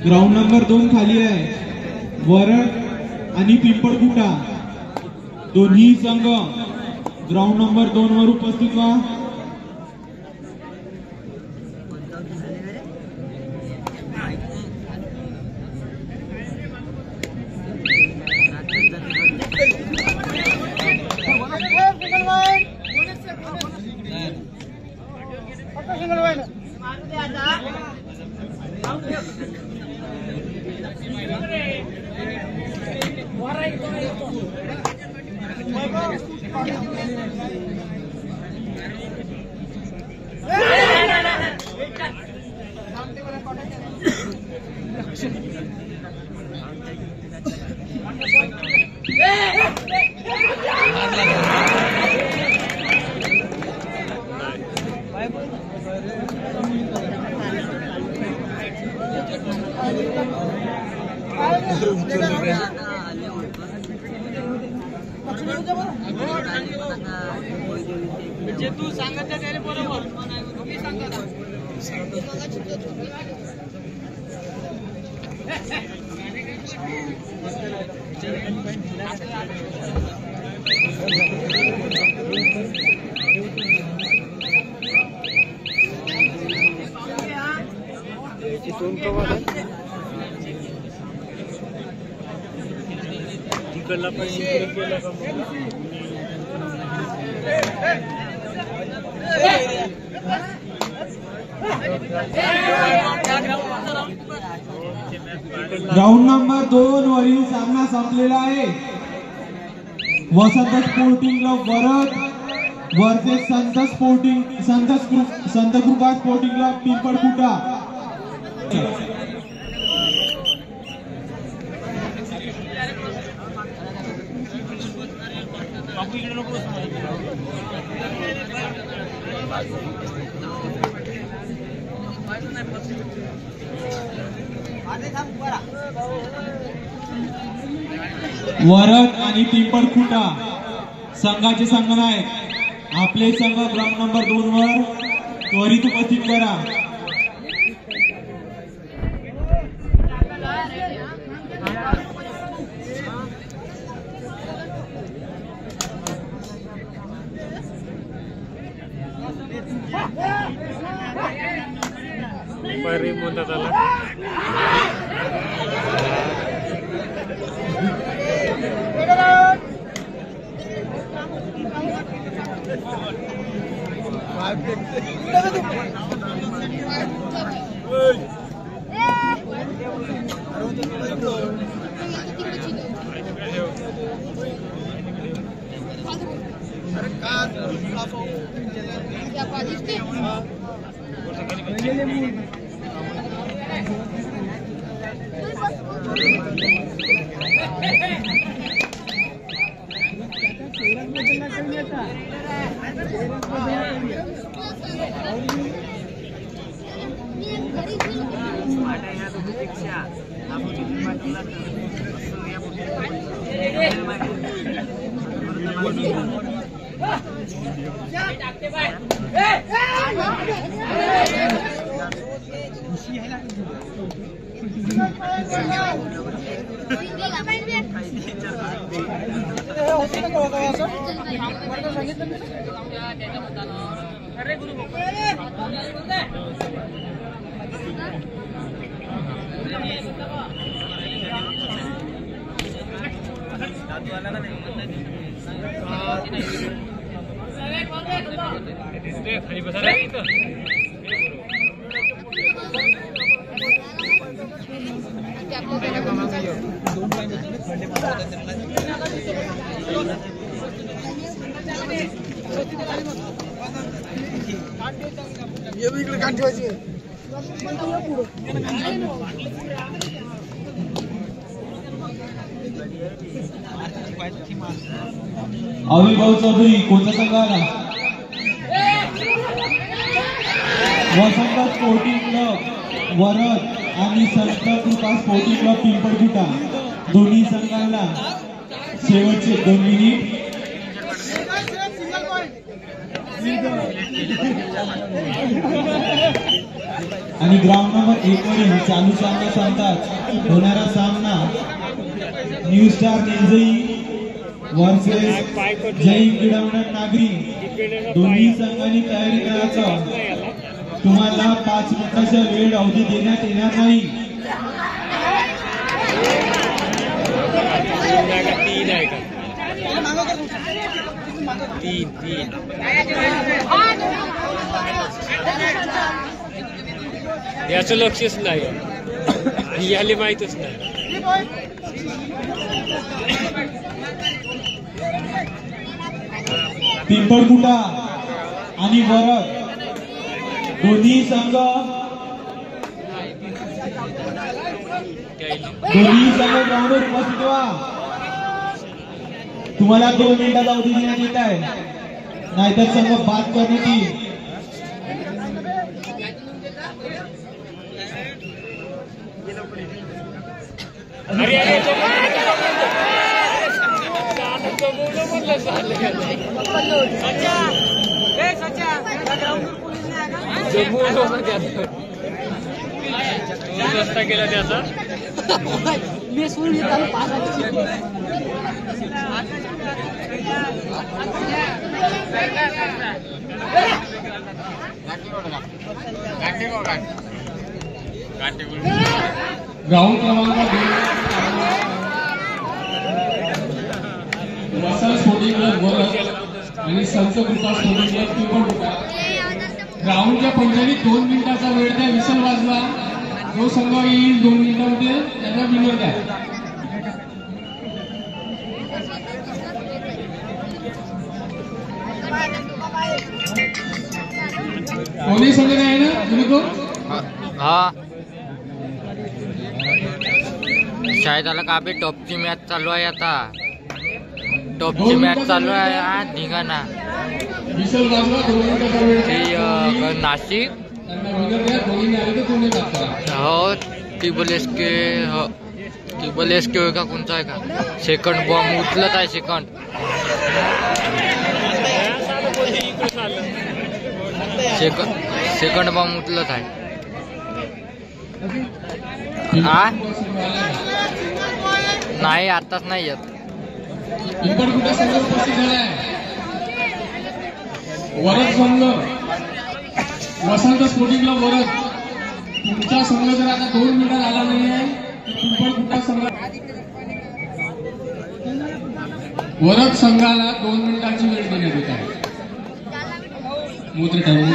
Ground number 2 खाली आहे. Word आणि पिंपळखुटा दोन्ही संघ ग्राउंड नंबर 2 वर उपस्थित व्हा. ग्राउंड नंबर 2 वरील सामना संपलेला आहे. वसंत स्पोर्टिंग क्लब वरद वर्सेस संत कृपा स्पोर्टिंग क्लब पिंपळखुटा. वरद आणि पिंपळखुटा संघाचे संघ आहेत. आपले संघ ग्राउंड नंबर 2 वर त्वरित उपस्थित करा. अविभाव चौधरी कोणता संघ आला? वसंत स्पोर्टिंग क्लब वरद आणि संत कृपा स्पोर्टिंग क्लब पिंपळखुटा दोन्ही संघांना शेवटचे 2 मिनिट. आणि ग्राउंड नंबर 1 वरील चालू सामना सांगतात होणारा सामना न्यू स्टार निंजई वर्सेस जय गिडवणन नागरी। दोन्ही संघांनी तयारी करायचं। तुम्हाला 5 मिनिटाचा वेळ अवधी देण्यात येणार नाही। तीन याचं लक्षच नाही, याला माहीतच नाही। पिंपळकुटा आणि वरद दोन्ही संघ ग्राउंडवर उपस्थित व्हा। तुम्हाला 2 मिनिटाचा अवधी देण्यात येत आहे, नाहीतर संघ बाद करण्यात येईल। रस्ता केला त्याचा ग्राउंड क्रमांक 2 वसंत स्पोर्टिंग क्लब वरद आणि संत कृपा स्पोर्टिंग क्लब पिंपळकुटा। ग्राउंडच्या पंचांनी 2 मिनिटाचा वेळ द्या, विसल वाजवा। जो संघ येईल 2 मिनिटांमध्ये त्यांना विनर द्या। कोणी संघ नाही ना तुम्ही को? हा शायद आला का बे टॉपची मॅच चालू आहे आता, टॉपची मॅच चालू आहे आज निघाना विसल वाजवा 2 मिनिटाचा वेळ ते नाशिक त्यांना विनर द्या। कोणी नाही आले तर कोणी बात करा। हो टिबल एसके होय का कोणचा आहे का? सेकंड बॉम्ब उचलत आहे, सेकंड बॉम्ब उचलत आहे। नाही आताच नाही येत। पिंपळकुटा संघ उपस्थित झाला आहे। वरद संघ वसंत स्पोर्टिंग क्लब वरद, तुमचा संघ जर आता 2 मिनिटात आला नाही आहे, पिंपळकुटा संघ वरद संघाला 2 मिनिटांची वेळ देण्यात येत आहे। मूत्र ठरवून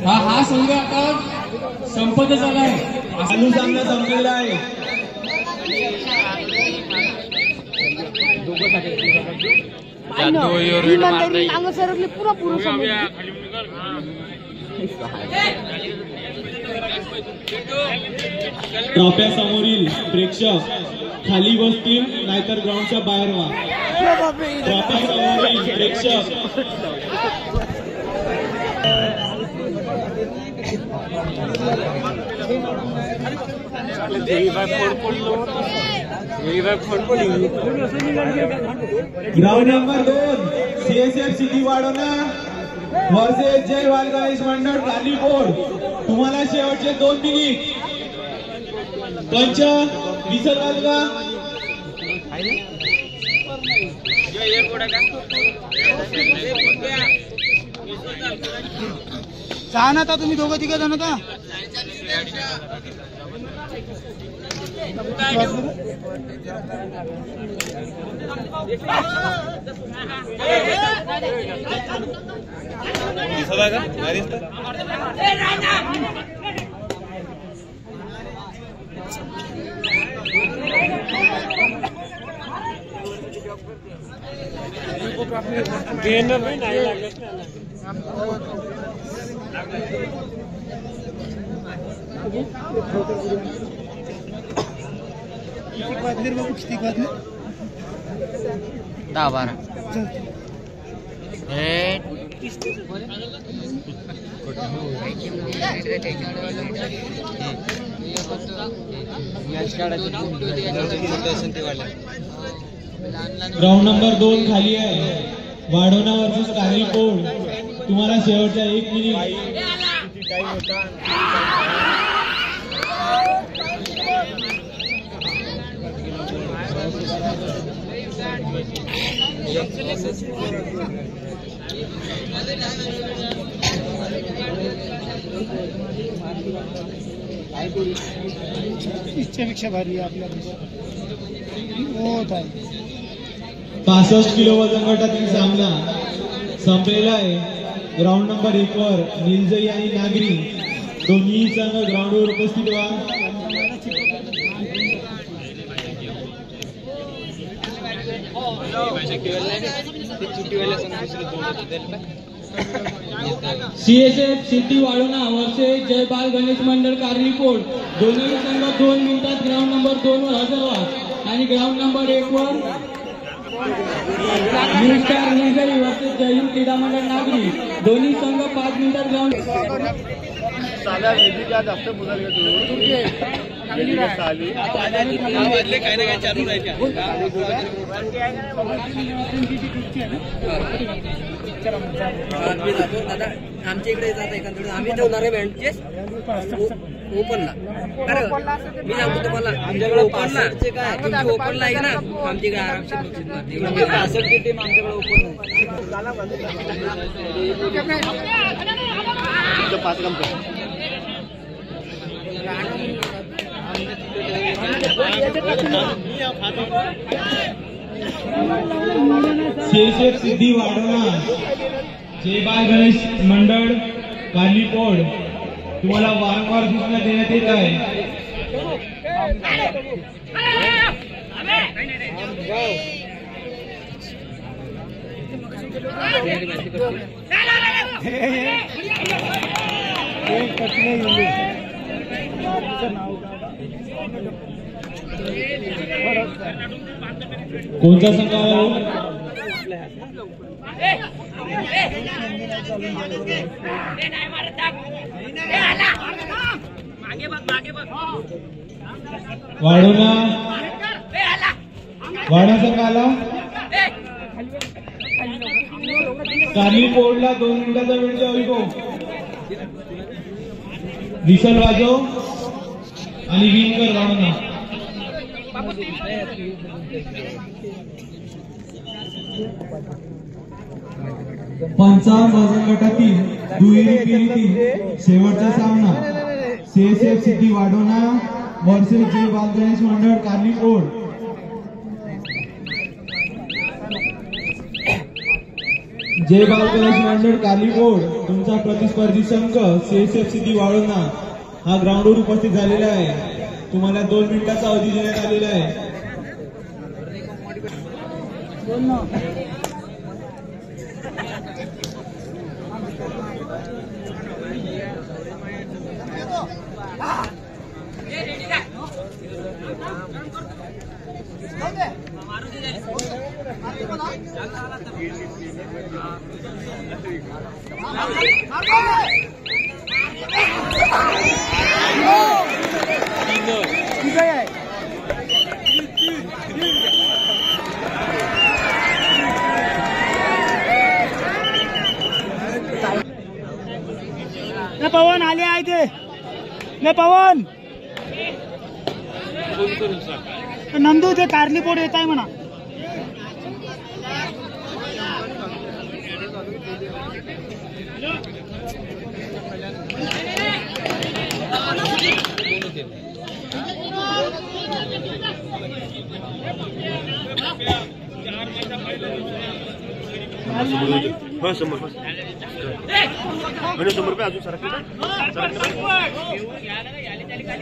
हा संघ आता संपत झाला आहे। चालू सामना संपलेला आहे। ट्रॉफ्या समोरील प्रेक्षक खाली बसतील, नाहीतर ग्राउंडच्या बाहेर व्हा। ट्रॉफ्या समोरील प्रेक्षक ग्राउंड नंबर 2 सीएसएफ सिटी वाढवणा वर्सेस जय बाल गणेश मंडळ कालीकोड। तुम्हाला शेवटचे 2 मिनिट। पंच विसल वाजवा। ना था तुम्ही 2-3 जण का? 10-12 हे ग्राउंड नंबर 2 खाली आहे. वाढवणा वर्सेस कारली कोड. तुम्हाला शेवटचा 1 मिनिट. इच्छेपेक्षा भारी आहे आपल्याकडे. हो ताई. 65 किलो वजन गटातील सामना संपलेला आहे. ग्राउंड नंबर 1 वर निलजई आणि नागरी दोन्ही संघ ग्राउंडवर उपस्थित व्हा. CSF सिटी वाढवणा वर्सेस जय बाल गणेश मंडळ कारली कोड. दोन्ही संघ 2 मिनिटात ग्राउंड नंबर 2 वर हजर व्हा. आणि ग्राउंड नंबर 1 वर न्यू स्टार निलजई वर्सेस जय हिंद क्रीडा मंडळ नागरी. दोन्ही संघ 5 मिनिटात ग्राउंड. आमच्या इकडे जात एखाद्या आम्ही ठेवणार आहे बँडचेस ओपनला. मी सांगतो तुम्हाला आमच्याकडे ओपनला काय तुमची ओपनला आहे ना आमच्याकडे आरामशीर 65 टीम आमच्याकडे ओपन CSF सिद्धी वाढवणा जय बाल गणेश मंडळ कारली कोड. तुम्हाला वारंवार सूचना देण्यात येत आहे. कोणता संघ वाढवणा संघ आला. कारली कोडला 2 मिनिटाचा वेळ द्या. वैभव विसल वाजव आणि विनकर वाढवणा. 55 वजन गटातील दुहेरी फेरीतील शेवटचा सामना CSF सिटी वाढवणा वर्सेस जय बाल गणेश मंडळ कारली कोड. जय बाल गणेश मंडळ कारली कोड तुमचा प्रतिस्पर्धी संघ CSF सिटी वाढवणा हा ग्राउंडवर उपस्थित झालेला आहे. तुम्हाला 2 मिनिटाचा अवधी देण्यात आलेला आहे. पवन आले आहे ते ने पवन नंदू ते कारली पोड येत आहे म्हणा.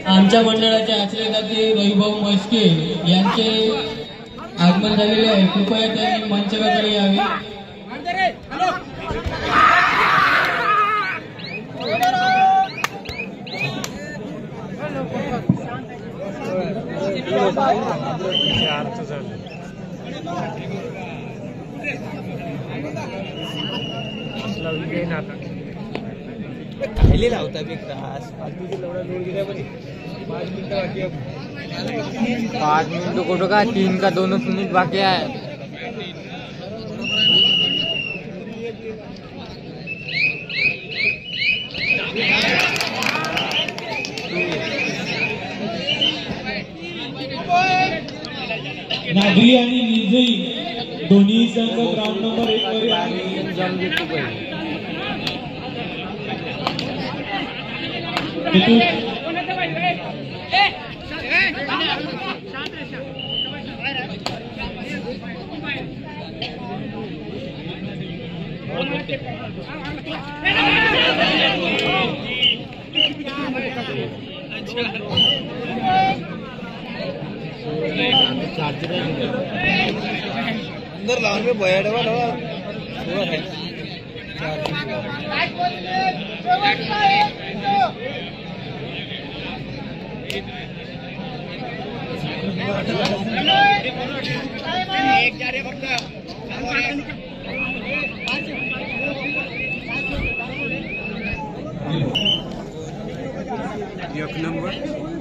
आमच्या मंडळाचे आश्रयदाते वैभव मस्के यांचे आगमन झालेले आहे. कृपया त्यांनी मंचाकडे यावे. खायले लावता बी त्रास फालतूचे लवडा दोन दिल्या बरी 5 मिनिटं बाकी आहे 5 मिनिटं कुठं का 3 का 2 मिनिट बाकी आहे. नागरी आणि निजई दोन्ही संघ ग्राउंड नंबर 1 वर आहे. अंदर लावून मी बया डबा डबा एक नंबर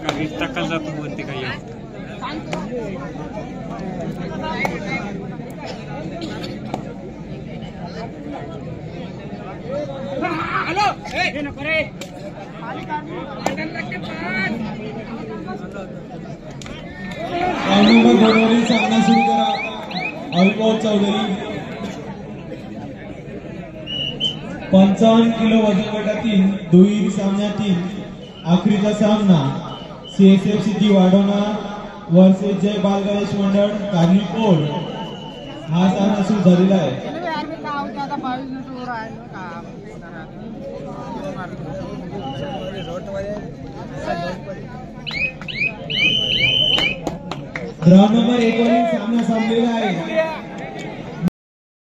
काही टाकला जातो वरती काही ग्राउंड नंबर 2 वरील सामना सुरू करा. अविभाव चौधरी 55 किलो वजन गटातील दुहेरी सामन्यातील आखरीचा सामना CSF सिटी वाढवणार वर्सेस जय बाल गणेश मंडळ कार्ली कोड हा सामना सुरू झालेला आहे. ग्राउंड नंबर 1 वरील सामना संपलेला आहे.